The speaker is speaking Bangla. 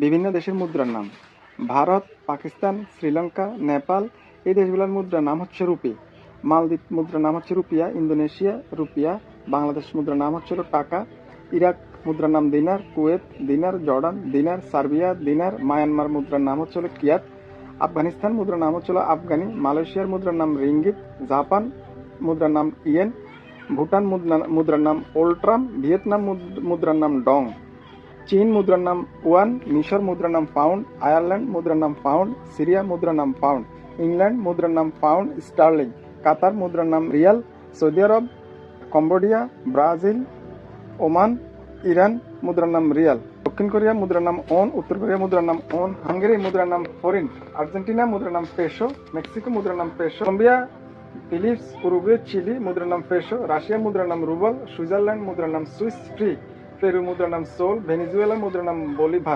বিভিন্ন দেশের মুদ্রার নাম। ভারত, পাকিস্তান, শ্রীলঙ্কা, নেপাল এই দেশগুলোর মুদ্রার নাম হচ্ছে রুপি। মালদ্বীপ মুদ্রার নাম হচ্ছে রুপিয়া, ইন্দোনেশিয়া রুপিয়া, বাংলাদেশ মুদ্রার নাম হচ্ছে টাকা, ইরাক মুদ্রার নাম দিনার, কুয়েত দিনার, জর্ডান দিনার, সার্বিয়া দিনার, মায়ানমার মুদ্রার নাম হচ্ছে কিয়াত, আফগানিস্তান মুদ্রার নাম হচ্ছে আফগানি, মালয়েশিয়ার মুদ্রার নাম রিঙ্গিত, জাপান মুদ্রার নাম ইয়েন, ভুটান মুদ্রার নাম ওল্ট্রাম, ভিয়েতনাম মুদ্রার নাম ডং, চীন মুদ্রার নাম ওয়ান, মিশর মুদ্রার নাম পাউন্ড, আয়ারল্যান্ড মুদ্রার নাম পাউন্ড, সিরিয়া মুদ্রার নাম পাউন্ড, ইংল্যান্ড মুদ্রার নাম পাউন্ড স্টার্লিং, কাতার মুদ্রার নাম রিয়াল, সৌদি আরব, কম্বোডিয়া, ব্রাজিল, ওমান, ইরান মুদ্রার নাম রিয়াল, দক্ষিণ কোরিয়া মুদ্রার নাম ওন, উত্তর কোরিয়া মুদ্রার নাম ওন, হাঙ্গেরি মুদ্রার নাম ফরিন, আর্জেন্টিনা মুদ্রার নাম পেসো, মেক্সিকো মুদ্রার নাম peso, Colombia, Philippines, Uruguay, Chile মুদ্রার নাম পেসো, রাশিয়া মুদ্রার নাম রুবল, সুইজারল্যান্ড মুদ্রার নাম সুইস ফ্রি, পেরু মুদ্রার নাম সোল, ভেনেজুয়েলা মুদ্রার নাম বলিভার।